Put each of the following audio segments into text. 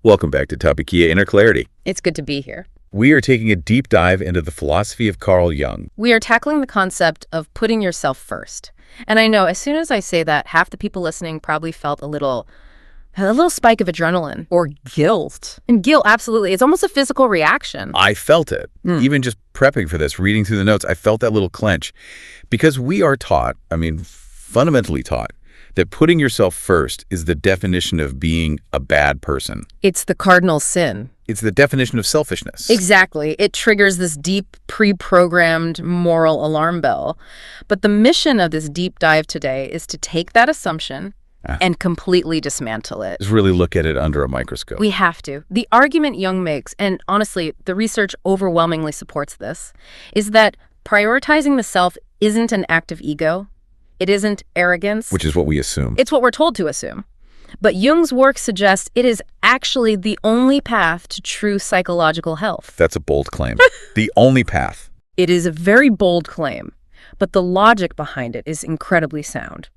Welcome back to Topicia Inner Clarity. It's good to be here. We are taking a deep dive into the philosophy of Carl Jung. We are tackling the concept of putting yourself first. And I know as soon as I say that, half the people listening probably felt a little spike of adrenaline. Or guilt. And guilt, absolutely. It's almost a physical reaction. I felt it. Even just prepping for this, reading through the notes, I felt that little clench. Because we are taught, fundamentally taught, that putting yourself first is the definition of being a bad person. It's the cardinal sin. It's the definition of selfishness. Exactly. It triggers this deep, pre-programmed moral alarm bell. But the mission of this deep dive today is to take that assumption and completely dismantle it. Just really look at it under a microscope. We have to. The argument Jung makes, and honestly, the research overwhelmingly supports this, is that prioritizing the self isn't an act of ego. It isn't arrogance. Which is what we assume. It's what we're told to assume. But Jung's work suggests it is actually the only path to true psychological health. That's a bold claim. The only path. It is a very bold claim, but the logic behind it is incredibly sound.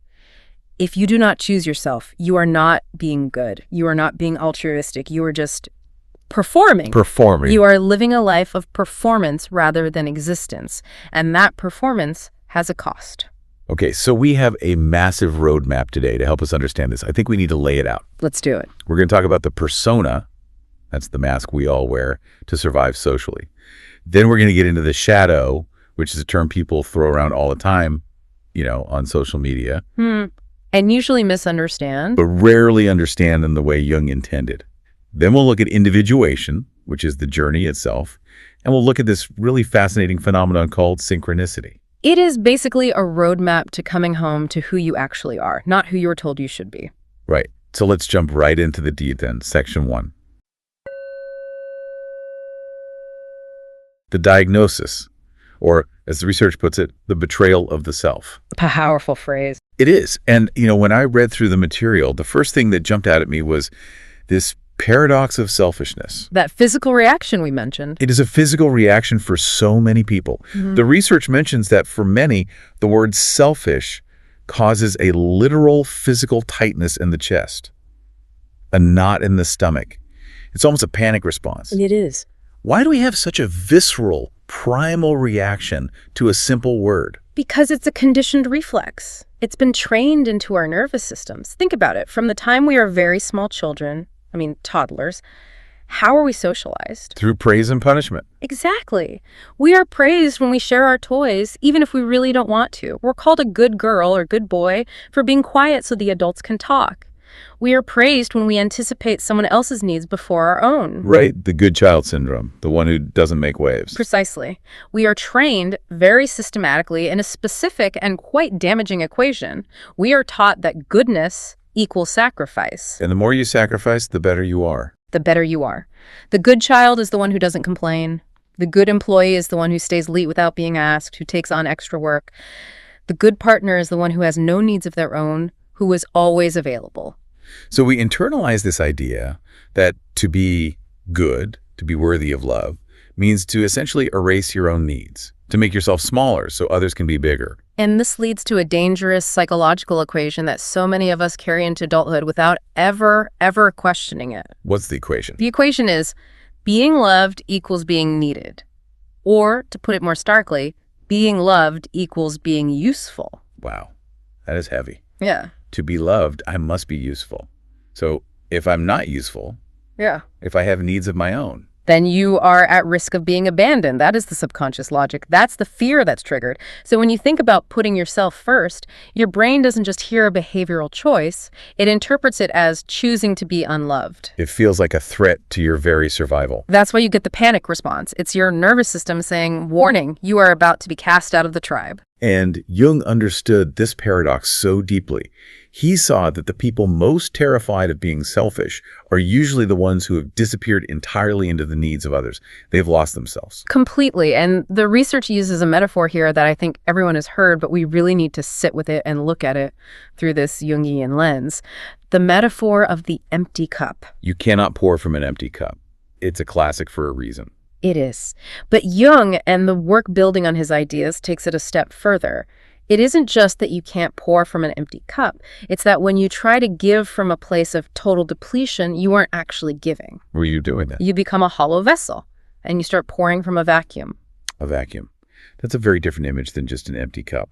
If you do not choose yourself, you are not being good. You are not being altruistic. You are just performing. You are living a life of performance rather than existence. And that performance has a cost. Okay, so we have a massive roadmap today to help us understand this. I think we need to lay it out. Let's do it. We're going to talk about the persona. That's the mask we all wear to survive socially. Then we're going to get into the shadow, which is a term people throw around all the time, on social media. And usually misunderstand. But rarely understand in the way Jung intended. Then we'll look at individuation, which is the journey itself. And we'll look at this really fascinating phenomenon called synchronicity. It is basically a roadmap to coming home to who you actually are, not who you were told you should be. Right. So let's jump right into the deed then, section 1. The diagnosis, or as the research puts it, the betrayal of the self. Powerful phrase. It is. And, when I read through the material, the first thing that jumped out at me was this paradox of selfishness. That physical reaction we mentioned. It is a physical reaction for so many people. The research mentions that for many, the word selfish causes a literal physical tightness in the chest, a knot in the stomach. It's almost a panic response. It is. Why do we have such a visceral, primal reaction to a simple word? Because it's a conditioned reflex. It's been trained into our nervous systems. Think about it. From the time we are very small children, toddlers, how are we socialized? Through praise and punishment. Exactly. We are praised when we share our toys, even if we really don't want to. We're called a good girl or good boy for being quiet so the adults can talk. We are praised when we anticipate someone else's needs before our own. Right, the good child syndrome, the one who doesn't make waves. Precisely. We are trained very systematically in a specific and quite damaging equation. We are taught that goodness equals sacrifice. And the more you sacrifice, the better you are. The better you are. The good child is the one who doesn't complain. The good employee is the one who stays late without being asked, who takes on extra work. The good partner is the one who has no needs of their own, who is always available. So we internalize this idea that to be good, to be worthy of love, means to essentially erase your own needs, to make yourself smaller so others can be bigger. And this leads to a dangerous psychological equation that so many of us carry into adulthood without ever questioning it. What's the equation? The equation is being loved equals being needed. Or, to put it more starkly, being loved equals being useful. Wow, that is heavy. Yeah. To be loved, I must be useful. So if I'm not useful, if I have needs of my own, then you are at risk of being abandoned. That is the subconscious logic. That's the fear that's triggered. So when you think about putting yourself first, your brain doesn't just hear a behavioral choice. It interprets it as choosing to be unloved. It feels like a threat to your very survival. That's why you get the panic response. It's your nervous system saying, warning, you are about to be cast out of the tribe. And Jung understood this paradox so deeply. He saw that the people most terrified of being selfish are usually the ones who have disappeared entirely into the needs of others. They've lost themselves. Completely. And the research uses a metaphor here that I think everyone has heard, but we really need to sit with it and look at it through this Jungian lens. The metaphor of the empty cup. You cannot pour from an empty cup. It's a classic for a reason. It is. But Jung and the work building on his ideas takes it a step further. It isn't just that you can't pour from an empty cup. It's that when you try to give from a place of total depletion, you aren't actually giving. Were you doing that? You become a hollow vessel, and you start pouring from a vacuum. A vacuum. That's a very different image than just an empty cup.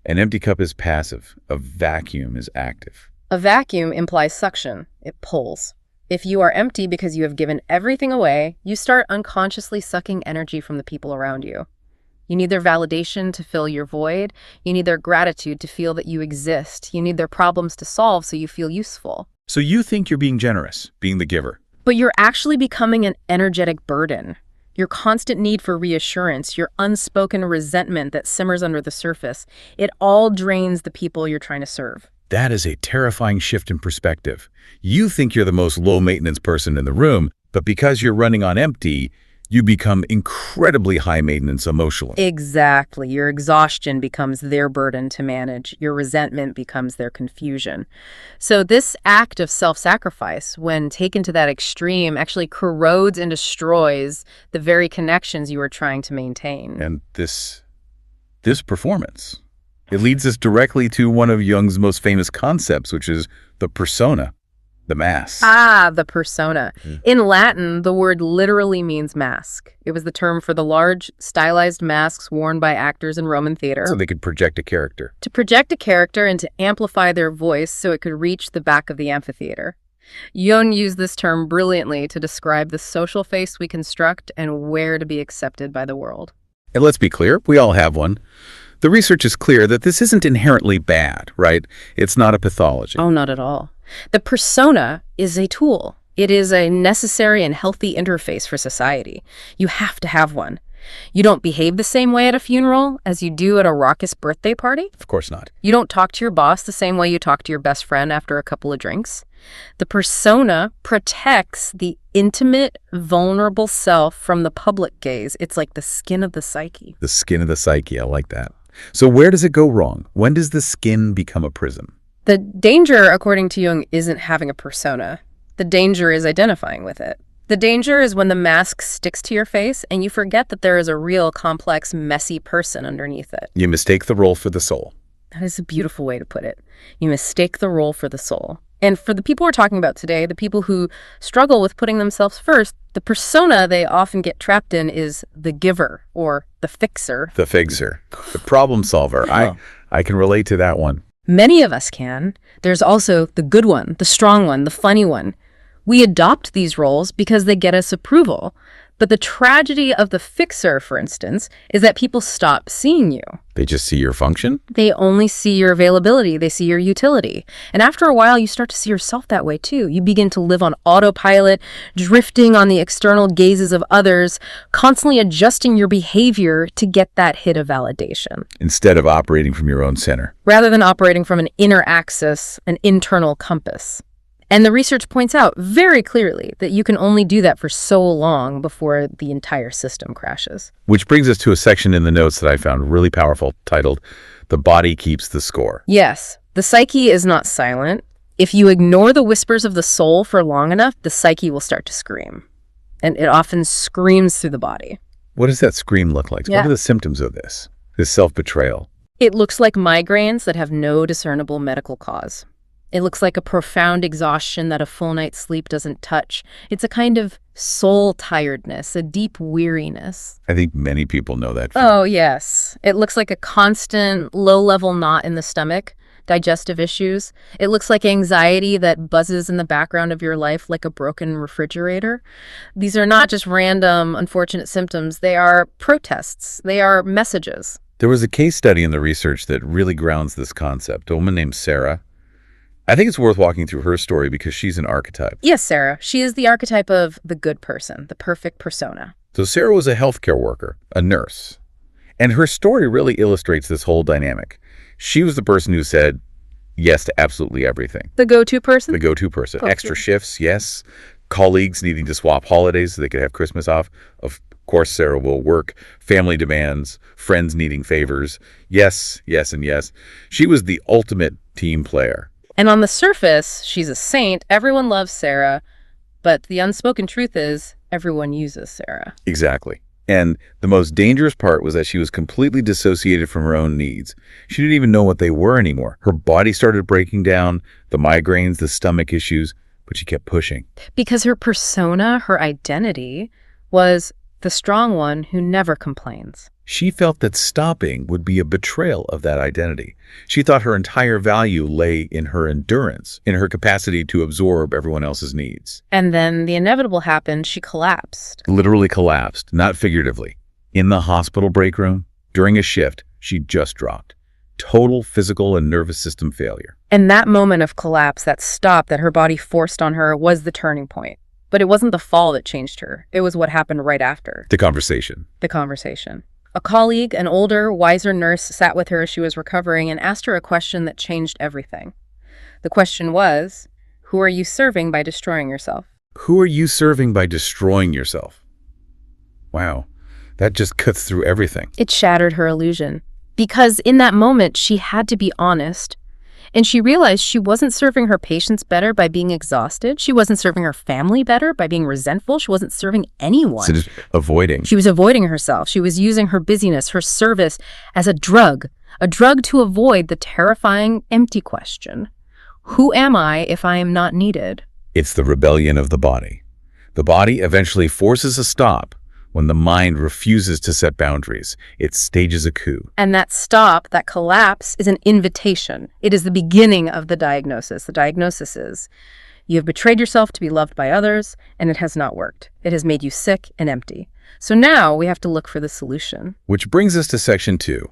An empty cup is passive. A vacuum is active. A vacuum implies suction. It pulls. If you are empty because you have given everything away, you start unconsciously sucking energy from the people around you. You need their validation to fill your void. You need their gratitude to feel that you exist. You need their problems to solve so you feel useful. So you think you're being generous, being the giver. But you're actually becoming an energetic burden. Your constant need for reassurance, your unspoken resentment that simmers under the surface, it all drains the people you're trying to serve. That is a terrifying shift in perspective. You think you're the most low-maintenance person in the room, but because you're running on empty, you become incredibly high-maintenance emotionally. Exactly. Your exhaustion becomes their burden to manage. Your resentment becomes their confusion. So this act of self-sacrifice, when taken to that extreme, actually corrodes and destroys the very connections you are trying to maintain. And this performance, it leads us directly to one of Jung's most famous concepts, which is the persona, the mask. The persona. In Latin, the word literally means mask. It was the term for the large, stylized masks worn by actors in Roman theater. So they could project a character. To project a character and to amplify their voice so it could reach the back of the amphitheater. Jung used this term brilliantly to describe the social face we construct and where to be accepted by the world. And let's be clear, we all have one. The research is clear that this isn't inherently bad, right? It's not a pathology. Oh, not at all. The persona is a tool. It is a necessary and healthy interface for society. You have to have one. You don't behave the same way at a funeral as you do at a raucous birthday party. Of course not. You don't talk to your boss the same way you talk to your best friend after a couple of drinks. The persona protects the intimate, vulnerable self from the public gaze. It's like the skin of the psyche. The skin of the psyche, I like that. So where does it go wrong? When does the skin become a prism? The danger, according to Jung, isn't having a persona. The danger is identifying with it. The danger is when the mask sticks to your face and you forget that there is a real, complex, messy person underneath it. You mistake the role for the soul. That is a beautiful way to put it. You mistake the role for the soul. And for the people we're talking about today, the people who struggle with putting themselves first, the persona they often get trapped in is the giver or the fixer. The fixer. The problem solver. I can relate to that one. Many of us can. There's also the good one, the strong one, the funny one. We adopt these roles because they get us approval. But the tragedy of the fixer, for instance, is that people stop seeing you. They just see your function? They only see your availability. They see your utility. And after a while, you start to see yourself that way, too. You begin to live on autopilot, drifting on the external gazes of others, constantly adjusting your behavior to get that hit of validation. Instead of operating from your own center. Rather than operating from an inner axis, an internal compass. And the research points out very clearly that you can only do that for so long before the entire system crashes. Which brings us to a section in the notes that I found really powerful, titled, "The Body Keeps the Score." Yes, the psyche is not silent. If you ignore the whispers of the soul for long enough, the psyche will start to scream. And it often screams through the body. What does that scream look like? Yeah. What are the symptoms of this self-betrayal? It looks like migraines that have no discernible medical cause. It looks like a profound exhaustion that a full night's sleep doesn't touch. It's a kind of soul tiredness, a deep weariness. I think many people know that feeling. Oh, yes. It looks like a constant low-level knot in the stomach, digestive issues. It looks like anxiety that buzzes in the background of your life like a broken refrigerator. These are not just random, unfortunate symptoms. They are protests. They are messages. There was a case study in the research that really grounds this concept. A woman named Sarah. I think it's worth walking through her story because she's an archetype. Yes, Sarah. She is the archetype of the good person, the perfect persona. So Sarah was a healthcare worker, a nurse. And her story really illustrates this whole dynamic. She was the person who said yes to absolutely everything. The go-to person? The go-to person. Oh, Extra yeah. shifts, yes. Colleagues needing to swap holidays so they could have Christmas off. Of course, Sarah will work. Family demands, friends needing favors. Yes, yes, and yes. She was the ultimate team player. And on the surface, she's a saint. Everyone loves Sarah. But the unspoken truth is everyone uses Sarah. Exactly. And the most dangerous part was that she was completely dissociated from her own needs. She didn't even know what they were anymore. Her body started breaking down, the migraines, the stomach issues, but she kept pushing. Because her persona, her identity, was the strong one who never complains. She felt that stopping would be a betrayal of that identity. She thought her entire value lay in her endurance, in her capacity to absorb everyone else's needs. And then the inevitable happened. She collapsed. Literally collapsed, not figuratively. In the hospital break room, during a shift, she just dropped. Total physical and nervous system failure. And that moment of collapse, that stop that her body forced on her, was the turning point. But it wasn't the fall that changed her. It was what happened right after. The conversation. The conversation. A colleague, an older, wiser nurse, sat with her as she was recovering and asked her a question that changed everything. The question was, who are you serving by destroying yourself? Who are you serving by destroying yourself? Wow, that just cuts through everything. It shattered her illusion. Because in that moment, she had to be honest. And she realized she wasn't serving her patients better by being exhausted. She wasn't serving her family better by being resentful. She wasn't serving anyone. So just avoiding. She was avoiding herself. She was using her busyness, her service, as a drug to avoid the terrifying, empty question. Who am I if I am not needed? It's the rebellion of the body. The body eventually forces a stop when the mind refuses to set boundaries. It stages a coup. And that stop, that collapse, is an invitation. It is the beginning of the diagnosis. The diagnosis is, you have betrayed yourself to be loved by others, and it has not worked. It has made you sick and empty. So now we have to look for the solution. Which brings us to section 2.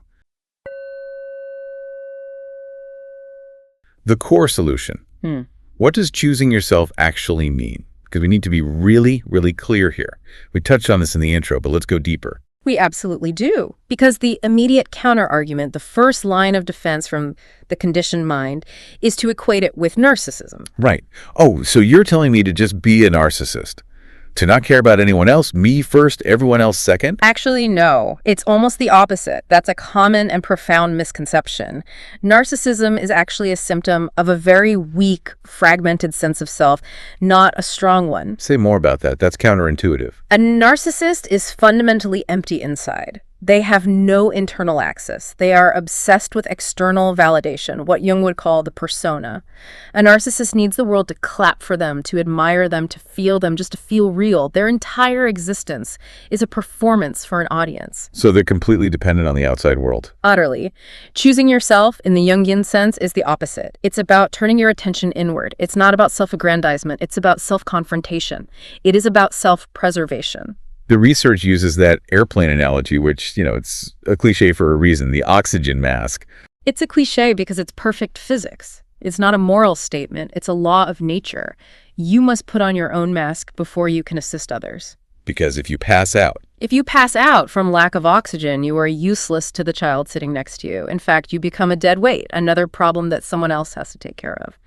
The core solution. What does choosing yourself actually mean? Because we need to be really, really clear here. We touched on this in the intro, but let's go deeper. We absolutely do. Because the immediate counter-argument, the first line of defense from the conditioned mind, is to equate it with narcissism. Right. Oh, so you're telling me to just be a narcissist? To not care about anyone else, me first, everyone else second? Actually, no. It's almost the opposite. That's a common and profound misconception. Narcissism is actually a symptom of a very weak, fragmented sense of self, not a strong one. Say more about that. That's counterintuitive. A narcissist is fundamentally empty inside. They have no internal access. They are obsessed with external validation, what Jung would call the persona. A narcissist needs the world to clap for them, to admire them, to feel them, just to feel real. Their entire existence is a performance for an audience. So they're completely dependent on the outside world. Utterly. Choosing yourself, in the Jungian sense, is the opposite. It's about turning your attention inward. It's not about self-aggrandizement. It's about self-confrontation. It is about self-preservation. The research uses that airplane analogy, which, it's a cliche for a reason, the oxygen mask. It's a cliche because it's perfect physics. It's not a moral statement. It's a law of nature. You must put on your own mask before you can assist others. Because if you pass out from lack of oxygen, you are useless to the child sitting next to you. In fact, you become a dead weight, another problem that someone else has to take care of.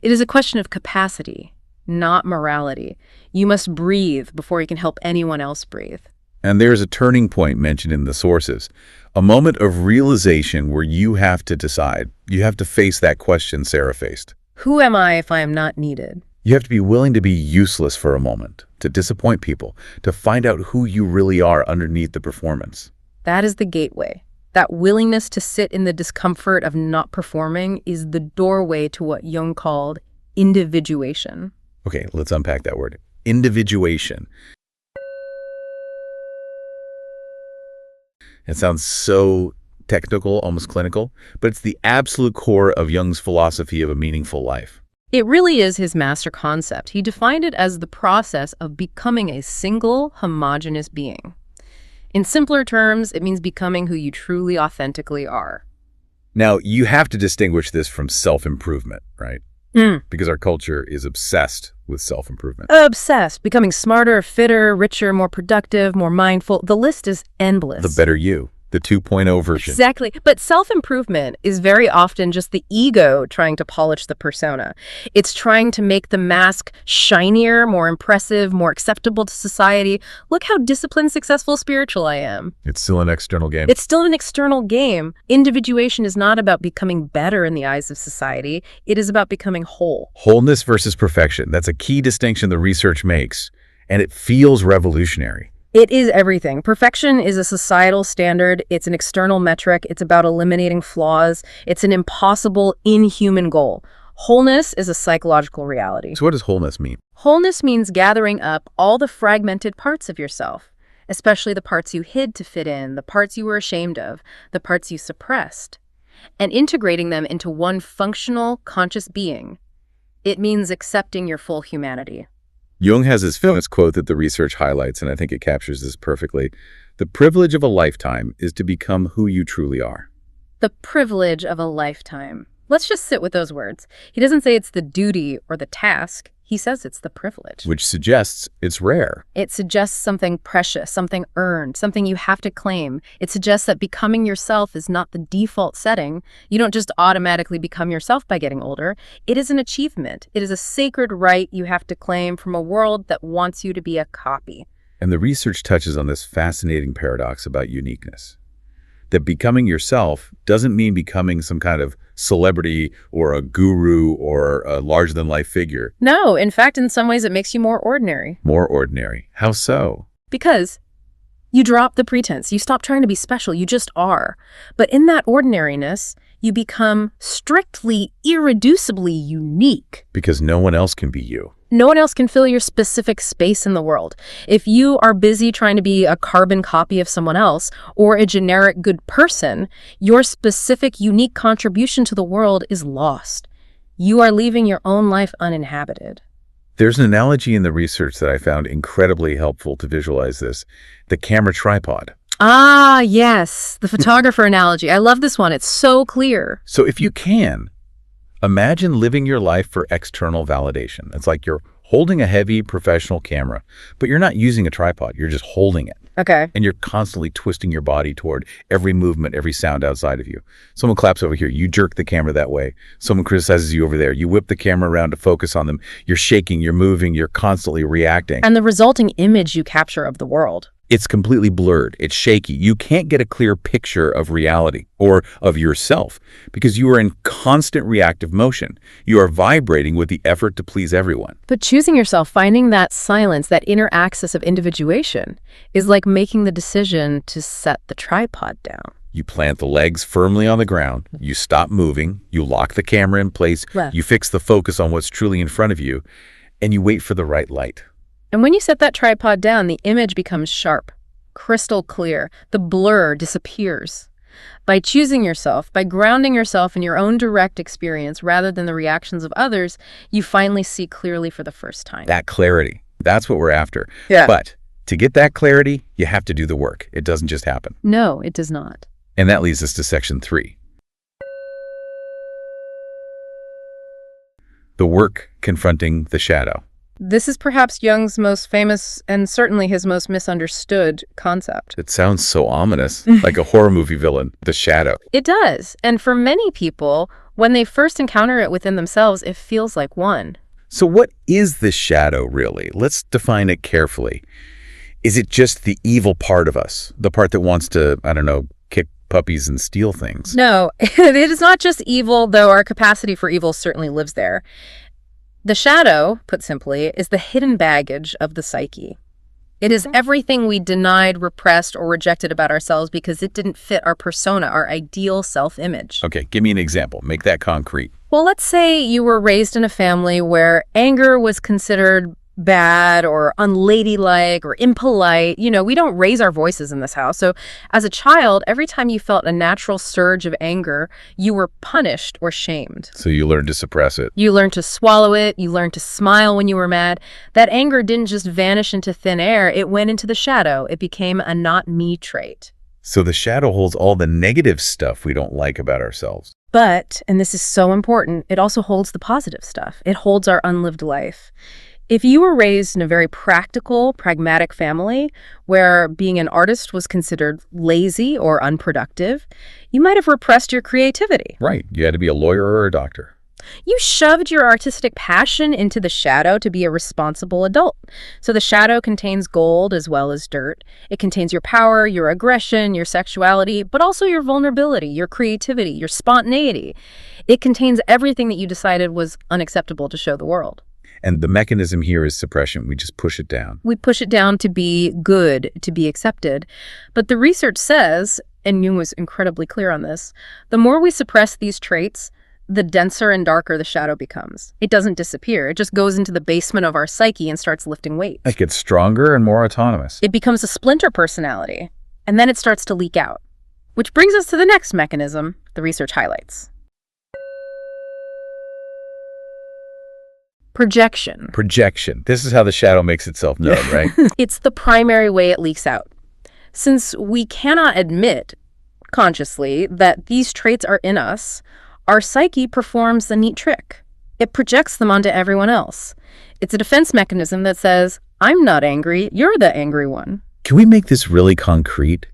It is a question of capacity, not morality. You must breathe before you can help anyone else breathe. And there's a turning point mentioned in the sources, a moment of realization where you have to decide. You have to face that question Sarah faced. Who am I if I am not needed? You have to be willing to be useless for a moment, to disappoint people, to find out who you really are underneath the performance. That is the gateway. That willingness to sit in the discomfort of not performing is the doorway to what Jung called individuation. Okay, let's unpack that word. Individuation. It sounds so technical, almost clinical, but it's the absolute core of Jung's philosophy of a meaningful life. It really is his master concept. He defined it as the process of becoming a single, homogeneous being. In simpler terms, it means becoming who you truly, authentically are. Now, you have to distinguish this from self-improvement, right? Because our culture is obsessed with self-improvement. Obsessed. Becoming smarter, fitter, richer, more productive, more mindful. The list is endless. The better you. The 2.0 version. Exactly. But self-improvement is very often just the ego trying to polish the persona. It's trying to make the mask shinier, more impressive, more acceptable to society. Look how disciplined, successful, spiritual I am. It's still an external game. It's still an external game. Individuation is not about becoming better in the eyes of society. It is about becoming whole. Wholeness versus perfection. That's a key distinction the research makes, and it feels revolutionary. It is everything. Perfection is a societal standard. It's an external metric. It's about eliminating flaws. It's an impossible, inhuman goal. Wholeness is a psychological reality. So what does wholeness mean? Wholeness means gathering up all the fragmented parts of yourself, especially the parts you hid to fit in, the parts you were ashamed of, the parts you suppressed, and integrating them into one functional, conscious being. It means accepting your full humanity. Jung has his famous quote that the research highlights, and I think it captures this perfectly. The privilege of a lifetime is to become who you truly are. The privilege of a lifetime. Let's just sit with those words. He doesn't say it's the duty or the task. He says it's the privilege. Which suggests it's rare. It suggests something precious, something earned, something you have to claim. It suggests that becoming yourself is not the default setting. You don't just automatically become yourself by getting older. It is an achievement. It is a sacred right you have to claim from a world that wants you to be a copy. And the research touches on this fascinating paradox about uniqueness. That becoming yourself doesn't mean becoming some kind of celebrity or a guru or a larger-than-life figure. No, in fact, in some ways it makes you more ordinary. More ordinary. How so? Because you drop the pretense. You stop trying to be special. You just are. But in that ordinariness, you become strictly, irreducibly unique. Because no one else can be you. No one else can fill your specific space in the world. If you are busy trying to be a carbon copy of someone else or a generic good person, your specific, unique contribution to the world is lost. You are leaving your own life uninhabited. There's an analogy in the research that I found incredibly helpful to visualize this. The camera tripod. Ah, yes. The photographer analogy. I love this one. It's so clear. So if you can, imagine living your life for external validation. It's like you're holding a heavy professional camera, but you're not using a tripod. You're just holding it. Okay. And you're constantly twisting your body toward every movement, every sound outside of you. Someone claps over here. You jerk the camera that way. Someone criticizes you over there. You whip the camera around to focus on them. You're shaking, you're moving, you're constantly reacting. And the resulting image you capture of the world. It's completely blurred. It's shaky. You can't get a clear picture of reality or of yourself because you are in constant reactive motion. You are vibrating with the effort to please everyone. But choosing yourself, finding that silence, that inner axis of individuation, is like making the decision to set the tripod down. You plant the legs firmly on the ground. You stop moving. You lock the camera in place. Left. You fix the focus on what's truly in front of you, and you wait for the right light. And when you set that tripod down, the image becomes sharp, crystal clear. The blur disappears. By choosing yourself, by grounding yourself in your own direct experience rather than the reactions of others, you finally see clearly for the first time. That clarity, that's what we're after. Yeah. But to get that clarity, you have to do the work. It doesn't just happen. No, it does not. And that leads us to section 3. The work confronting the shadow. This is perhaps Jung's most famous and certainly his most misunderstood concept. It sounds so ominous, like a horror movie villain, the shadow. It does. And for many people, when they first encounter it within themselves, it feels like one. So what is the shadow, really? Let's define it carefully. Is it just the evil part of us? The part that wants to, I don't know, kick puppies and steal things? No, it is not just evil, though our capacity for evil certainly lives there. The shadow, put simply, is the hidden baggage of the psyche. It is everything we denied, repressed, or rejected about ourselves because it didn't fit our persona, our ideal self-image. Okay, give me an example. Make that concrete. Well, let's say you were raised in a family where anger was considered bad or unladylike or impolite. You know, we don't raise our voices in this house. So as a child, every time you felt a natural surge of anger, you were punished or shamed. So you learn to suppress it. You learned to swallow it. You learned to smile when you were mad. That anger didn't just vanish into thin air. It went into the shadow. It became a not me trait. So the shadow holds all the negative stuff we don't like about ourselves. But, and this is so important, it also holds the positive stuff. It holds our unlived life. If you were raised in a very practical, pragmatic family where being an artist was considered lazy or unproductive, you might have repressed your creativity. Right. You had to be a lawyer or a doctor. You shoved your artistic passion into the shadow to be a responsible adult. So the shadow contains gold as well as dirt. It contains your power, your aggression, your sexuality, but also your vulnerability, your creativity, your spontaneity. It contains everything that you decided was unacceptable to show the world. And the mechanism here is suppression. We just push it down. We push it down to be good, to be accepted. But the research says, and Jung was incredibly clear on this, the more we suppress these traits, the denser and darker the shadow becomes. It doesn't disappear. It just goes into the basement of our psyche and starts lifting weight. It gets stronger and more autonomous. It becomes a splinter personality, and then it starts to leak out. Which brings us to the next mechanism the research highlights. Projection. Projection. This is how the shadow makes itself known, right? It's the primary way it leaks out. Since we cannot admit consciously that these traits are in us, our psyche performs the neat trick. It projects them onto everyone else. It's a defense mechanism that says, I'm not angry, you're the angry one. Can we make this really concrete?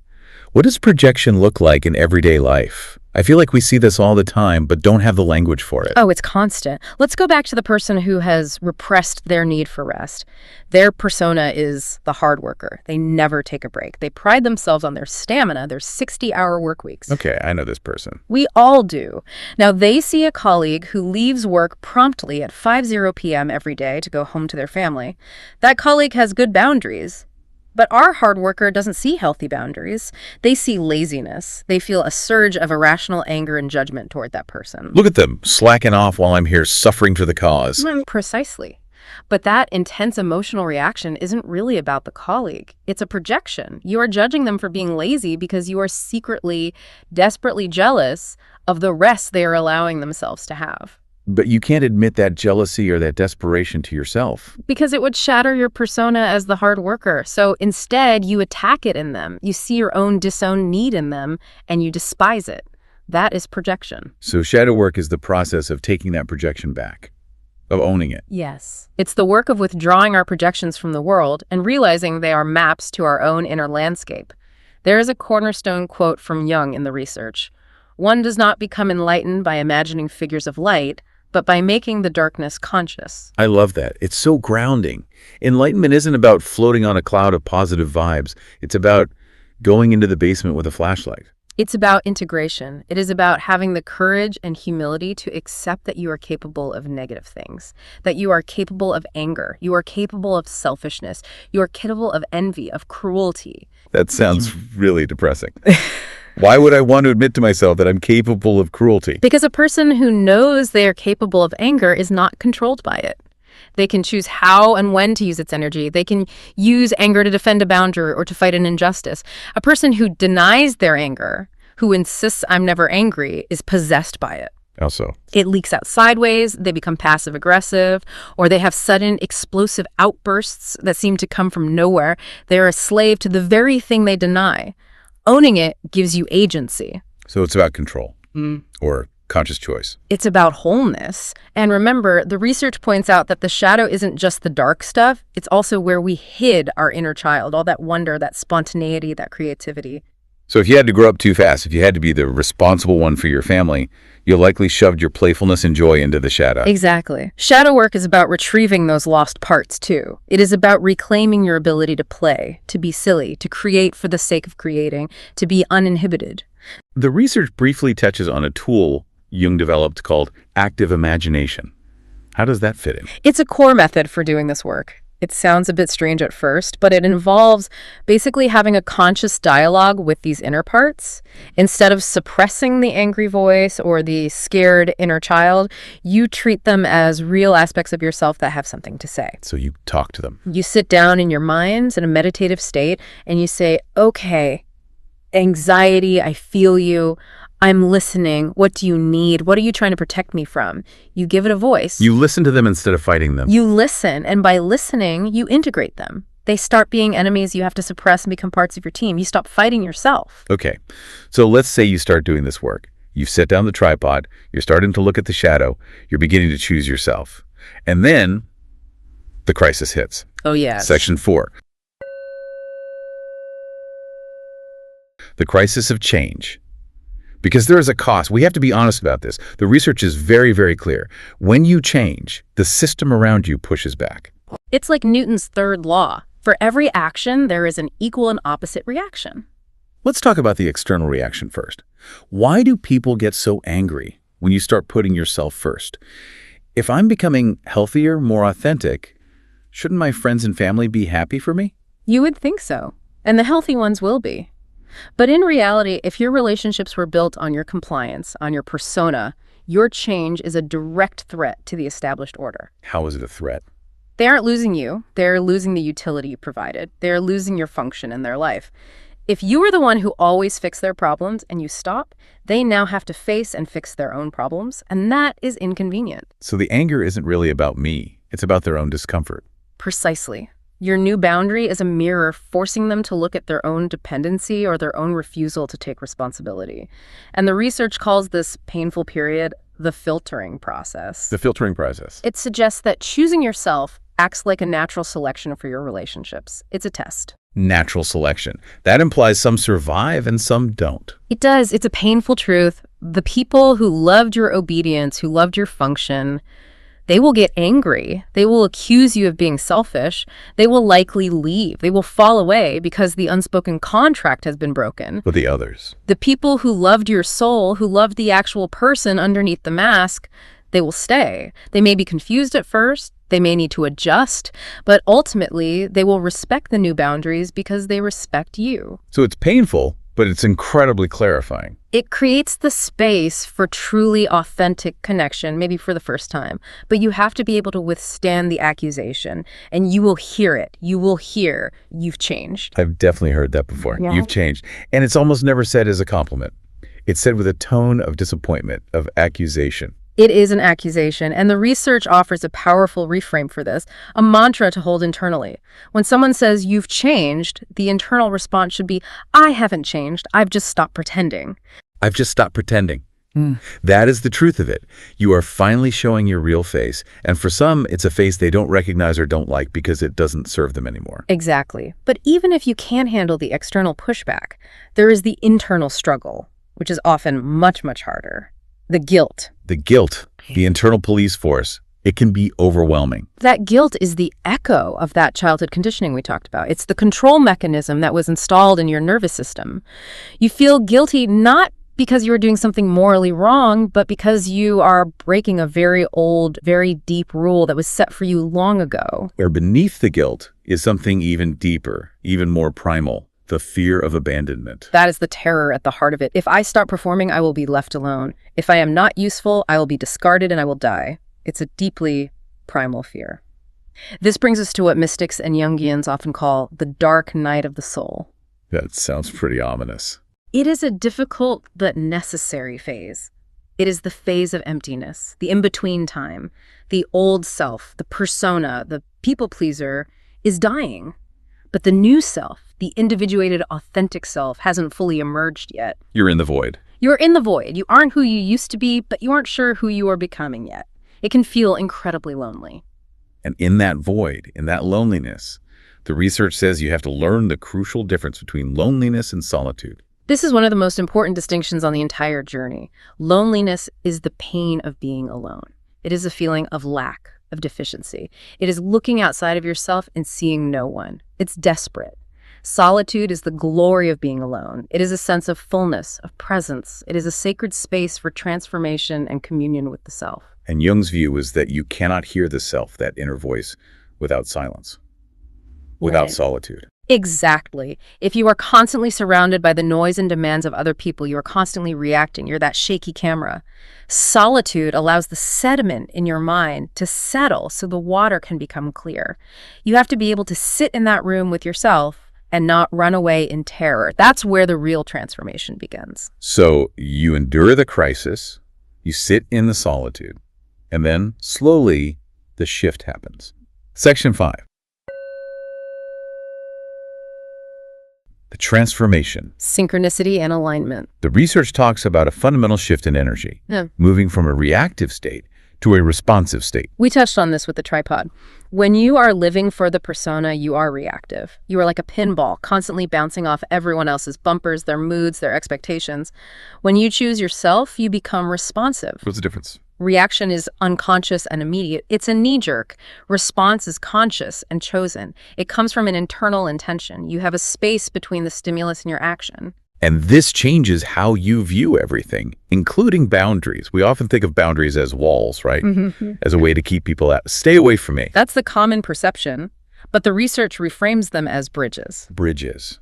What does projection look like in everyday life? I feel like we see this all the time, but don't have the language for it. Oh, it's constant. Let's go back to the person who has repressed their need for rest. Their persona is the hard worker. They never take a break. They pride themselves on their stamina, their 60-hour work weeks. Okay, I know this person. We all do. Now, they see a colleague who leaves work promptly at 5:00 p.m. every day to go home to their family. That colleague has good boundaries. But our hard worker doesn't see healthy boundaries. They see laziness. They feel a surge of irrational anger and judgment toward that person. Look at them, slacking off while I'm here suffering for the cause. Precisely. But that intense emotional reaction isn't really about the colleague. It's a projection. You are judging them for being lazy because you are secretly, desperately jealous of the rest they are allowing themselves to have. But you can't admit that jealousy or that desperation to yourself. Because it would shatter your persona as the hard worker. So instead, you attack it in them. You see your own disowned need in them, and you despise it. That is projection. So shadow work is the process of taking that projection back, of owning it. Yes. It's the work of withdrawing our projections from the world and realizing they are maps to our own inner landscape. There is a cornerstone quote from Jung in the research. One does not become enlightened by imagining figures of light, but by making the darkness conscious. I love that. It's so grounding. Enlightenment isn't about floating on a cloud of positive vibes. It's about going into the basement with a flashlight. It's about integration. It is about having the courage and humility to accept that you are capable of negative things, that you are capable of anger, you are capable of selfishness, you are capable of envy, of cruelty. That sounds really depressing. Why would I want to admit to myself that I'm capable of cruelty? Because a person who knows they are capable of anger is not controlled by it. They can choose how and when to use its energy. They can use anger to defend a boundary or to fight an injustice. A person who denies their anger, who insists I'm never angry, is possessed by it. Also, it leaks out sideways, they become passive-aggressive, or they have sudden explosive outbursts that seem to come from nowhere. They're a slave to the very thing they deny. Owning it gives you agency. So it's about control or conscious choice. It's about wholeness. And remember, the research points out that the shadow isn't just the dark stuff. It's also where we hid our inner child, all that wonder, that spontaneity, that creativity. So if you had to grow up too fast, if you had to be the responsible one for your family, you likely shoved your playfulness and joy into the shadow. Exactly. Shadow work is about retrieving those lost parts, too. It is about reclaiming your ability to play, to be silly, to create for the sake of creating, to be uninhibited. The research briefly touches on a tool Jung developed called active imagination. How does that fit in? It's a core method for doing this work. It sounds a bit strange at first, but it involves basically having a conscious dialogue with these inner parts. Instead of suppressing the angry voice or the scared inner child, you treat them as real aspects of yourself that have something to say. So you talk to them. You sit down in your minds in a meditative state and you say, okay, anxiety, I feel you. I'm listening. What do you need? What are you trying to protect me from? You give it a voice. You listen to them instead of fighting them. You listen, and by listening, you integrate them. They start being enemies you have to suppress and become parts of your team. You stop fighting yourself. Okay, so let's say you start doing this work. You've set down the tripod. You're starting to look at the shadow. You're beginning to choose yourself. And then the crisis hits. Oh, yes. Section 4. The crisis of change. Because there is a cost. We have to be honest about this. The research is very, very clear. When you change, the system around you pushes back. It's like Newton's third law. For every action, there is an equal and opposite reaction. Let's talk about the external reaction first. Why do people get so angry when you start putting yourself first? If I'm becoming healthier, more authentic, shouldn't my friends and family be happy for me? You would think so, and the healthy ones will be. But in reality, if your relationships were built on your compliance, on your persona, your change is a direct threat to the established order. How is it a threat? They aren't losing you. They're losing the utility you provided. They're losing your function in their life. If you were the one who always fixed their problems and you stop, they now have to face and fix their own problems, and that is inconvenient. So the anger isn't really about me. It's about their own discomfort. Precisely. Your new boundary is a mirror forcing them to look at their own dependency or their own refusal to take responsibility. And the research calls this painful period the filtering process. The filtering process. It suggests that choosing yourself acts like a natural selection for your relationships. It's a test. Natural selection. That implies some survive and some don't. It does. It's a painful truth. The people who loved your obedience, who loved your function, they will get angry. They will accuse you of being selfish. They will likely leave. They will fall away because the unspoken contract has been broken. But the others. The people who loved your soul, who loved the actual person underneath the mask, they will stay. They may be confused at first. They may need to adjust, but ultimately they will respect the new boundaries because they respect you. So it's painful, but it's incredibly clarifying. It creates the space for truly authentic connection, maybe for the first time. But you have to be able to withstand the accusation, and you will hear it. You will hear, you've changed. I've definitely heard that before. Yeah. You've changed. And it's almost never said as a compliment. It's said with a tone of disappointment, of accusation. It is an accusation, and the research offers a powerful reframe for this, a mantra to hold internally. When someone says, you've changed, the internal response should be, I haven't changed, I've just stopped pretending. I've just stopped pretending. That is the truth of it. You are finally showing your real face, and for some, it's a face they don't recognize or don't like because it doesn't serve them anymore. Exactly. But even if you can handle the external pushback, there is the internal struggle, which is often much, much harder. The guilt. The guilt, the internal police force, it can be overwhelming. That guilt is the echo of that childhood conditioning we talked about. It's the control mechanism that was installed in your nervous system. You feel guilty not because you are doing something morally wrong, but because you are breaking a very old, very deep rule that was set for you long ago. Where beneath the guilt is something even deeper, even more primal. The fear of abandonment. That is the terror at the heart of it. If I start performing, I will be left alone. If I am not useful, I will be discarded and I will die. It's a deeply primal fear. This brings us to what mystics and Jungians often call the dark night of the soul. That sounds pretty ominous. It is a difficult but necessary phase. It is the phase of emptiness, the in-between time. The old self, the persona, the people-pleaser is dying. But the new self, the individuated, authentic self, hasn't fully emerged yet. You're in the void. You're in the void. You aren't who you used to be, but you aren't sure who you are becoming yet. It can feel incredibly lonely. And in that void, in that loneliness, the research says you have to learn the crucial difference between loneliness and solitude. This is one of the most important distinctions on the entire journey. Loneliness is the pain of being alone. It is a feeling of lack, of deficiency. It is looking outside of yourself and seeing no one. It's desperate. Solitude is the glory of being alone. It is a sense of fullness, of presence. It is a sacred space for transformation and communion with the self. And Jung's view was that you cannot hear the self, that inner voice, without silence, without Right. solitude. Exactly. If you are constantly surrounded by the noise and demands of other people, you are constantly reacting. You're that shaky camera. Solitude allows the sediment in your mind to settle so the water can become clear. You have to be able to sit in that room with yourself and not run away in terror. That's where the real transformation begins. So you endure the crisis, you sit in the solitude, and then slowly the shift happens. Section 5. The transformation. Synchronicity and alignment. The research talks about a fundamental shift in energy, Yeah. moving from a reactive state to a responsive state. We touched on this with the tripod. When you are living for the persona, you are reactive. You are like a pinball, constantly bouncing off everyone else's bumpers, their moods, their expectations. When you choose yourself, you become responsive. What's the difference? Reaction is unconscious and immediate. It's a knee-jerk. Response is conscious and chosen. It comes from an internal intention. You have a space between the stimulus and your action. And this changes how you view everything, including boundaries. We often think of boundaries as walls, right? As a way to keep people out. Stay away from me. That's the common perception, but the research reframes them as bridges. Bridges.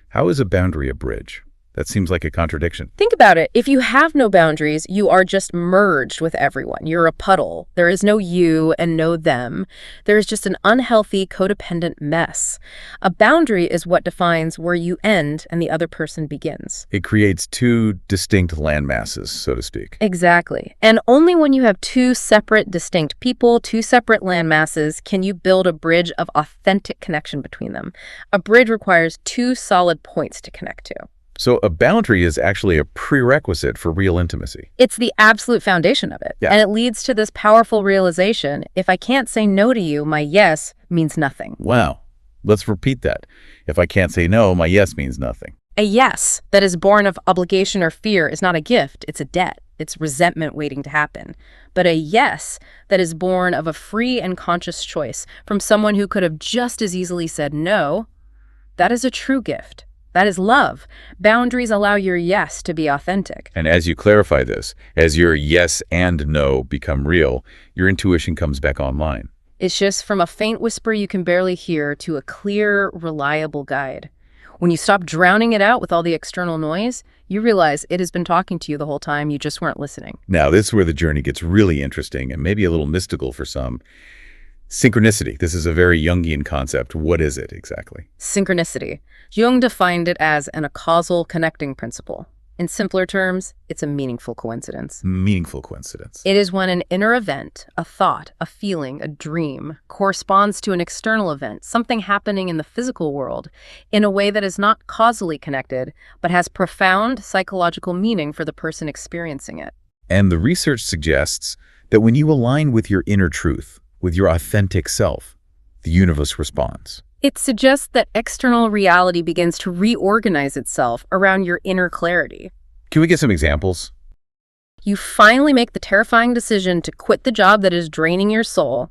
How is a boundary a bridge? That seems like a contradiction. Think about it. If you have no boundaries, you are just merged with everyone. You're a puddle. There is no you and no them. There is just an unhealthy, codependent mess. A boundary is what defines where you end and the other person begins. It creates two distinct landmasses, so to speak. Exactly. And only when you have two separate, distinct people, two separate landmasses, can you build a bridge of authentic connection between them. A bridge requires two solid points to connect to. So a boundary is actually a prerequisite for real intimacy. It's the absolute foundation of it. Yeah. And it leads to this powerful realization, if I can't say no to you, my yes means nothing. Wow. Let's repeat that. If I can't say no, my yes means nothing. A yes that is born of obligation or fear is not a gift, it's a debt. It's resentment waiting to happen. But a yes that is born of a free and conscious choice from someone who could have just as easily said no, that is a true gift. That is love. Boundaries allow your yes to be authentic. And as you clarify this, as your yes and no become real, your intuition comes back online. It's just from a faint whisper you can barely hear to a clear, reliable guide. When you stop drowning it out with all the external noise, you realize it has been talking to you the whole time, you just weren't listening. Now, this is where the journey gets really interesting and maybe a little mystical for some. Synchronicity. This is a very Jungian concept. What is it exactly? Synchronicity. Jung defined it as a causal connecting principle. In simpler terms, it's a meaningful coincidence. Meaningful coincidence. It is when an inner event, a thought, a feeling, a dream, corresponds to an external event, something happening in the physical world, in a way that is not causally connected, but has profound psychological meaning for the person experiencing it. And the research suggests that when you align with your inner truth, with your authentic self, the universe responds. It suggests that external reality begins to reorganize itself around your inner clarity. Can we get some examples? You finally make the terrifying decision to quit the job that is draining your soul.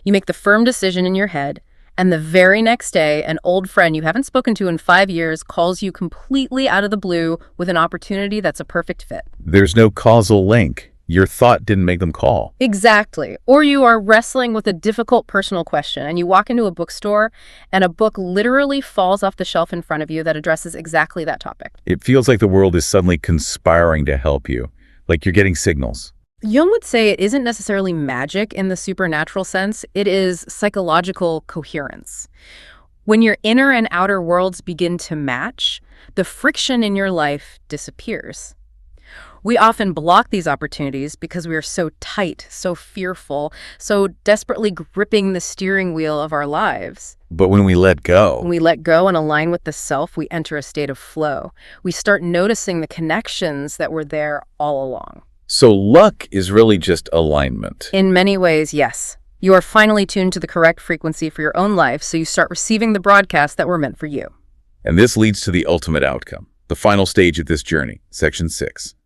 You make the firm decision in your head, and the very next day, an old friend you haven't spoken to in 5 years calls you completely out of the blue with an opportunity that's a perfect fit. There's no causal link. Your thought didn't make them call. Exactly. Or you are wrestling with a difficult personal question and you walk into a bookstore and a book literally falls off the shelf in front of you that addresses exactly that topic. It feels like the world is suddenly conspiring to help you, like you're getting signals. Jung would say it isn't necessarily magic in the supernatural sense. It is psychological coherence. When your inner and outer worlds begin to match, the friction in your life disappears. We often block these opportunities because we are so tight, so fearful, so desperately gripping the steering wheel of our lives. But when we let go... When we let go and align with the self, we enter a state of flow. We start noticing the connections that were there all along. So luck is really just alignment. In many ways, yes. You are finally tuned to the correct frequency for your own life, so you start receiving the broadcasts that were meant for you. And this leads to the ultimate outcome, the final stage of this journey, Section 6.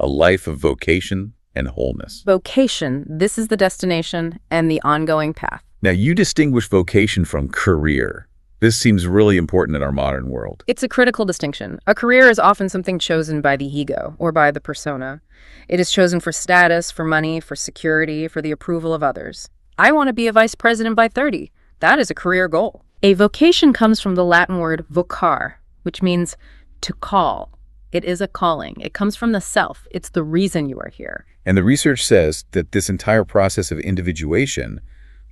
A life of vocation and wholeness. Vocation, this is the destination and the ongoing path. Now, you distinguish vocation from career. This seems really important in our modern world. It's a critical distinction. A career is often something chosen by the ego or by the persona. It is chosen for status, for money, for security, for the approval of others. I want to be a vice president by 30. That is a career goal. A vocation comes from the Latin word vocar, which means to call. It is a calling. It comes from the self. It's the reason you are here. And the research says that this entire process of individuation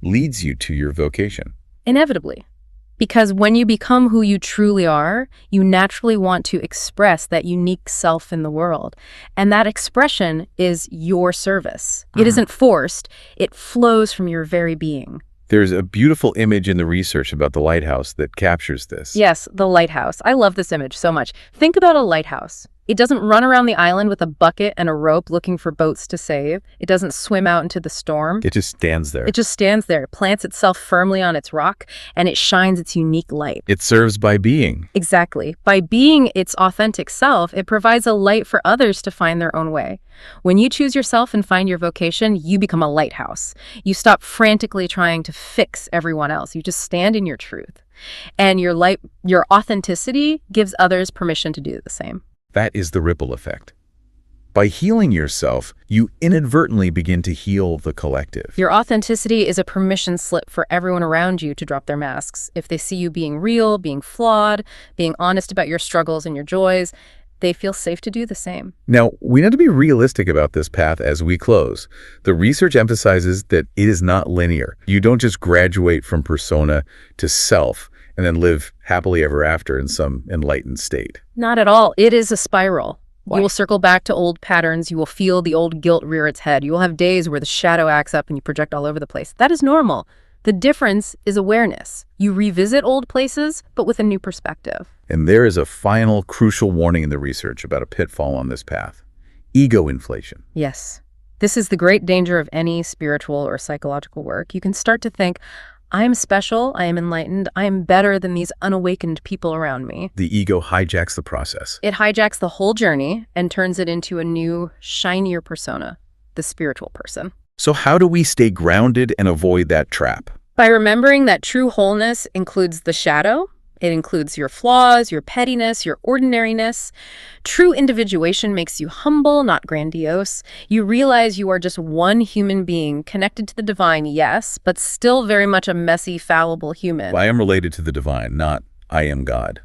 leads you to your vocation. Inevitably. Because when you become who you truly are, you naturally want to express that unique self in the world. And that expression is your service. It isn't forced. It flows from your very being. There's a beautiful image in the research about the lighthouse that captures this. Yes, the lighthouse. I love this image so much. Think about a lighthouse. It doesn't run around the island with a bucket and a rope looking for boats to save. It doesn't swim out into the storm. It just stands there. It just stands there, plants itself firmly on its rock, and it shines its unique light. It serves by being. Exactly. By being its authentic self, it provides a light for others to find their own way. When you choose yourself and find your vocation, you become a lighthouse. You stop frantically trying to fix everyone else. You just stand in your truth. And your authenticity gives others permission to do the same. That is the ripple effect. By healing yourself, you inadvertently begin to heal the collective. Your authenticity is a permission slip for everyone around you to drop their masks. If they see you being real, being flawed, being honest about your struggles and your joys, they feel safe to do the same. Now, we need to be realistic about this path as we close. The research emphasizes that it is not linear. You don't just graduate from persona to self and then live happily ever after in some enlightened state. Not at all. It is a spiral. Why? You will circle back to old patterns. You will feel the old guilt rear its head. You will have days where the shadow acts up and you project all over the place. That is normal. The difference is awareness. You revisit old places, but with a new perspective. And there is a final crucial warning in the research about a pitfall on this path: ego inflation. Yes. This is the great danger of any spiritual or psychological work. You can start to think, I am special, I am enlightened, I am better than these unawakened people around me. The ego hijacks the process. It hijacks the whole journey and turns it into a new, shinier persona, the spiritual person. So how do we stay grounded and avoid that trap? By remembering that true wholeness includes the shadow, it includes your flaws, your pettiness, your ordinariness. True individuation makes you humble, not grandiose. You realize you are just one human being connected to the divine, yes, but still very much a messy, fallible human. I am related to the divine, not I am God.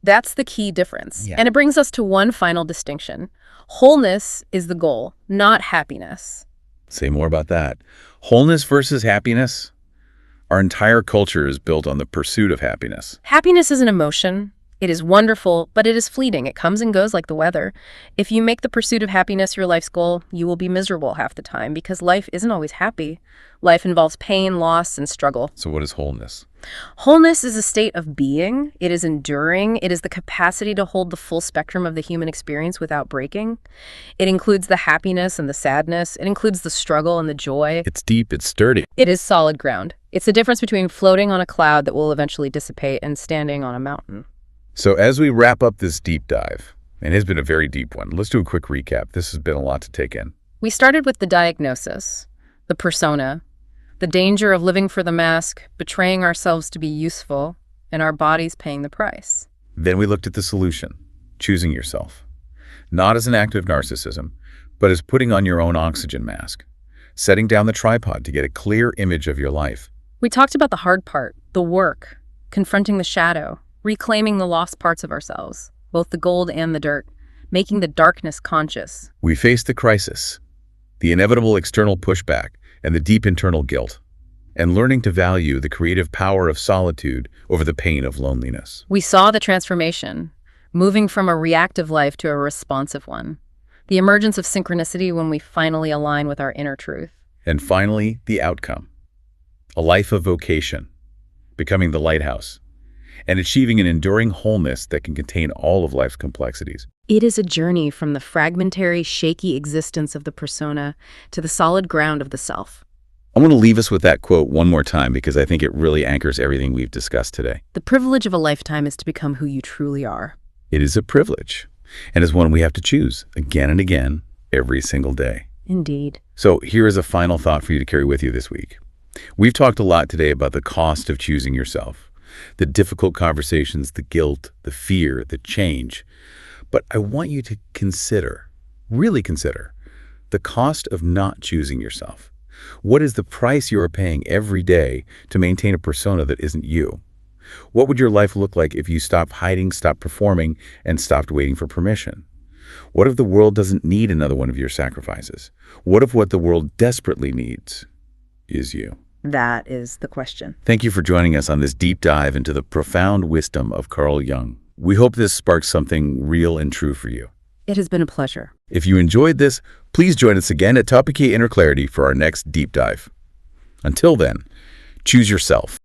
That's the key difference. Yeah. And it brings us to one final distinction. Wholeness is the goal, not happiness. Say more about that. Wholeness versus happiness? Our entire culture is built on the pursuit of happiness. Happiness is an emotion. It is wonderful, but it is fleeting. It comes and goes like the weather. If you make the pursuit of happiness your life's goal, you will be miserable half the time because life isn't always happy. Life involves pain, loss, and struggle. So what is wholeness? Wholeness is a state of being. It is enduring. It is the capacity to hold the full spectrum of the human experience without breaking. It includes the happiness and the sadness. It includes the struggle and the joy. It's deep, it's sturdy. It is solid ground. It's the difference between floating on a cloud that will eventually dissipate and standing on a mountain. So as we wrap up this deep dive, and it's been a very deep one, let's do a quick recap. This has been a lot to take in. We started with the diagnosis, the persona, the danger of living for the mask, betraying ourselves to be useful, and our bodies paying the price. Then we looked at the solution, choosing yourself. Not as an act of narcissism, but as putting on your own oxygen mask, setting down the tripod to get a clear image of your life. We talked about the hard part, the work, confronting the shadow, reclaiming the lost parts of ourselves, both the gold and the dirt, making the darkness conscious. We faced the crisis, the inevitable external pushback, and the deep internal guilt, and learning to value the creative power of solitude over the pain of loneliness. We saw the transformation, moving from a reactive life to a responsive one, the emergence of synchronicity when we finally align with our inner truth. And finally, the outcome, a life of vocation, becoming the lighthouse, and achieving an enduring wholeness that can contain all of life's complexities. It is a journey from the fragmentary, shaky existence of the persona to the solid ground of the self. I want to leave us with that quote one more time because I think it really anchors everything we've discussed today. The privilege of a lifetime is to become who you truly are. It is a privilege, and is one we have to choose again and again every single day. Indeed. So here is a final thought for you to carry with you this week. We've talked a lot today about the cost of choosing yourself, the difficult conversations, the guilt, the fear, the change. But I want you to consider, really consider, the cost of not choosing yourself. What is the price you are paying every day to maintain a persona that isn't you? What would your life look like if you stopped hiding, stopped performing, and stopped waiting for permission? What if the world doesn't need another one of your sacrifices? What if what the world desperately needs is you? That is the question. Thank you for joining us on this deep dive into the profound wisdom of Carl Jung. We hope this sparks something real and true for you. It has been a pleasure. If you enjoyed this, please join us again at Topic Inner Clarity for our next deep dive. Until then, choose yourself.